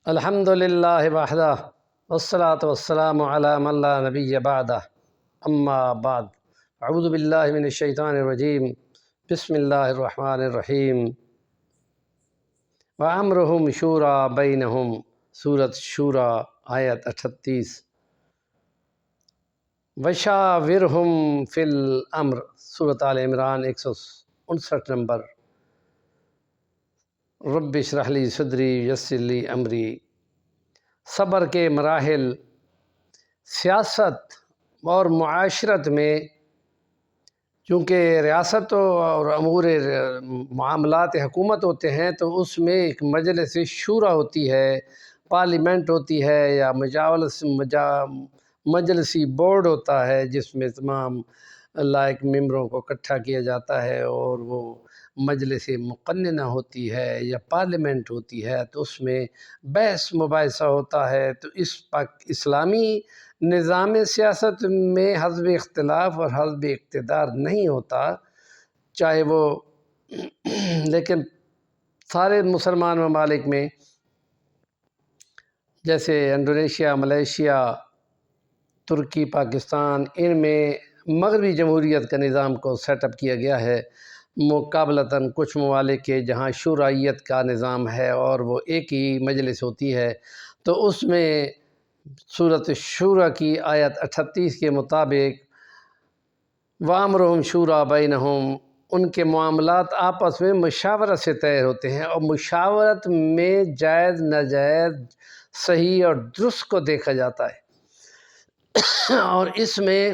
الحمد للہ وحدہ والصلاة والسلام علی من لا نبی بعدہ اما بعد اعوذ باللہ من الشیطان الرجیم بسم اللہ الرحمن الرحیم وَأَمْرُهُمْ شُورَى بَيْنَهُمْ سورۃ شورى آیت 38 وَشَاوِرْهُمْ فِي الْأَمْرِ سورۃ آل عمران 159 نمبر رب اشرح لی صدری یسر لی امری۔ صبر کے مراحل سیاست اور معاشرت میں، چونکہ ریاست اور امور معاملات حکومت ہوتے ہیں تو اس میں ایک مجلس شورا ہوتی ہے، پارلیمنٹ ہوتی ہے یا مجلسی بورڈ ہوتا ہے جس میں تمام لائق ممبروں کو اکٹھا کیا جاتا ہے، اور وہ مجلس مقننہ ہوتی ہے یا پارلیمنٹ ہوتی ہے تو اس میں بحث مباحثہ ہوتا ہے۔ تو اس اسلامی نظام سیاست میں حزب اختلاف اور حزب اقتدار نہیں ہوتا، چاہے وہ لیکن سارے مسلمان ممالک میں جیسے انڈونیشیا، ملیشیا، ترکی، پاکستان، ان میں مغربی جمہوریت کا نظام کو سیٹ اپ کیا گیا ہے، مقابلتاً کچھ ممالک کے جہاں شورائیت کا نظام ہے اور وہ ایک ہی مجلس ہوتی ہے۔ تو اس میں سورۃ شورى کی آیت 38 کے مطابق وَأَمْرُهُمْ شُورَى بَيْنَهُمْ، ان کے معاملات آپس میں مشاورت سے طے ہوتے ہیں، اور مشاورت میں جائز ناجائز صحیح اور درست کو دیکھا جاتا ہے، اور اس میں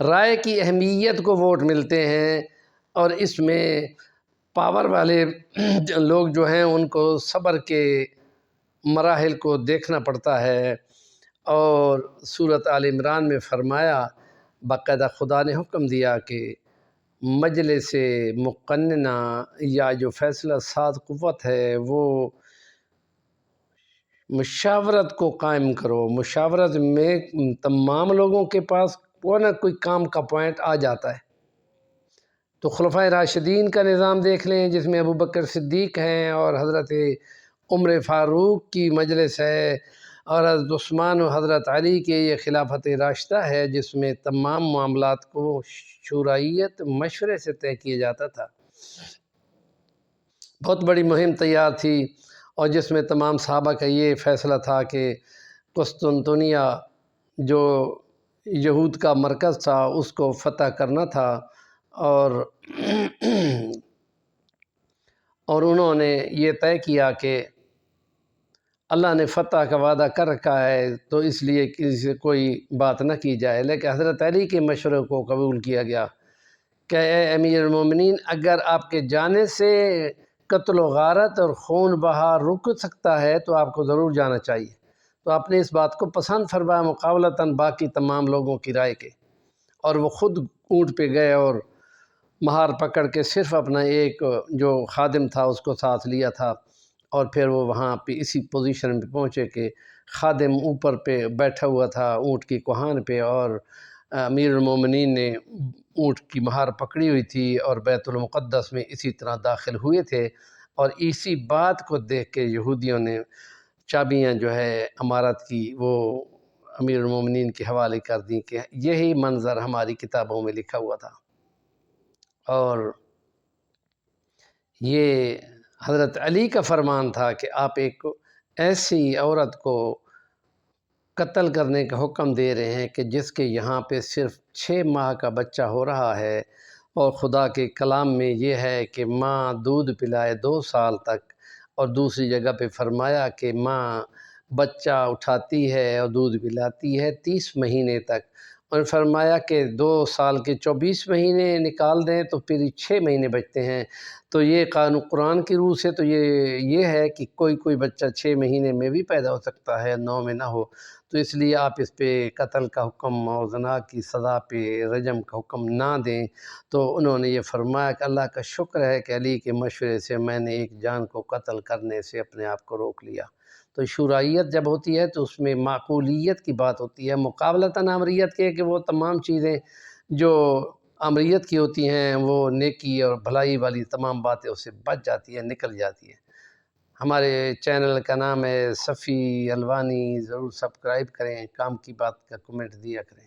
رائے کی اہمیت کو ووٹ ملتے ہیں، اور اس میں پاور والے لوگ جو ہیں ان کو صبر کے مراحل کو دیکھنا پڑتا ہے۔ اور سورۃ آل عمران میں فرمایا، باقاعدہ خدا نے حکم دیا کہ مجلس مقننہ یا جو فیصلہ ساز قوت ہے وہ مشاورت کو قائم کرو۔ مشاورت میں تمام لوگوں کے پاس کوئی نہ کوئی کام کا پوائنٹ آ جاتا ہے۔ تو خلفائے راشدین کا نظام دیکھ لیں جس میں ابوبکر صدیق ہیں، اور حضرت عمر فاروق کی مجلس ہے، اور حضرت عثمان و حضرت علی کے یہ خلافت راشدہ ہے جس میں تمام معاملات کو شورائیت مشورے سے طے کیا جاتا تھا۔ بہت بڑی مہم تیار تھی، اور جس میں تمام صحابہ کا یہ فیصلہ تھا کہ قسطنطنیہ جو یہود کا مرکز تھا اس کو فتح کرنا تھا، اور انہوں نے یہ طے کیا کہ اللہ نے فتح کا وعدہ کر رکھا ہے تو اس لیے کسی سے کوئی بات نہ کی جائے، لیکن حضرت علی کے مشورے کو قبول کیا گیا کہ اے امیر المومنین، اگر آپ کے جانے سے قتل و غارت اور خون بہا رک سکتا ہے تو آپ کو ضرور جانا چاہیے۔ تو آپ نے اس بات کو پسند فرمایا مقابلتاً باقی تمام لوگوں کی رائے کے، اور وہ خود اونٹ پہ گئے اور مہار پکڑ کے صرف اپنا ایک جو خادم تھا اس کو ساتھ لیا تھا، اور پھر وہ وہاں پہ اسی پوزیشن پہ پہنچے کہ خادم اوپر پہ بیٹھا ہوا تھا اونٹ کی کوہان پہ، اور امیر المومنین نے اونٹ کی مہار پکڑی ہوئی تھی اور بیت المقدس میں اسی طرح داخل ہوئے تھے، اور اسی بات کو دیکھ کے یہودیوں نے چابیاں جو ہے امارت کی وہ امیر المومنین کے حوالے کر دیں کہ یہی منظر ہماری کتابوں میں لکھا ہوا تھا۔ اور یہ حضرت علی کا فرمان تھا کہ آپ ایک ایسی عورت کو قتل کرنے کا حکم دے رہے ہیں کہ جس کے یہاں پہ صرف 6 ماہ کا بچہ ہو رہا ہے، اور خدا کے کلام میں یہ ہے کہ ماں دودھ پلائے 2 سال تک، اور دوسری جگہ پہ فرمایا کہ ماں بچہ اٹھاتی ہے اور دودھ پلاتی ہے 30 مہینے تک، اور فرمایا کہ 2 سال کے 24 مہینے نکال دیں تو پھر 6 مہینے بچتے ہیں۔ تو یہ قانون قرآن کی روح سے تو یہ ہے کہ کوئی بچہ 6 مہینے میں بھی پیدا ہو سکتا ہے، 9 میں نہ ہو، تو اس لیے آپ اس پہ قتل کا حکم اور زنا کی سزا پہ رجم کا حکم نہ دیں۔ تو انہوں نے یہ فرمایا کہ اللہ کا شکر ہے کہ علی کے مشورے سے میں نے ایک جان کو قتل کرنے سے اپنے آپ کو روک لیا۔ تو شورائیت جب ہوتی ہے تو اس میں معقولیت کی بات ہوتی ہے، مقابلتاً امریت کے کہ وہ تمام چیزیں جو امریت کی ہوتی ہیں وہ نیکی اور بھلائی والی تمام باتیں اس سے بچ جاتی ہیں، نکل جاتی ہیں۔ ہمارے چینل کا نام ہے صفی الوانی، ضرور سبسکرائب کریں، کام کی بات کا کمنٹ دیا کریں۔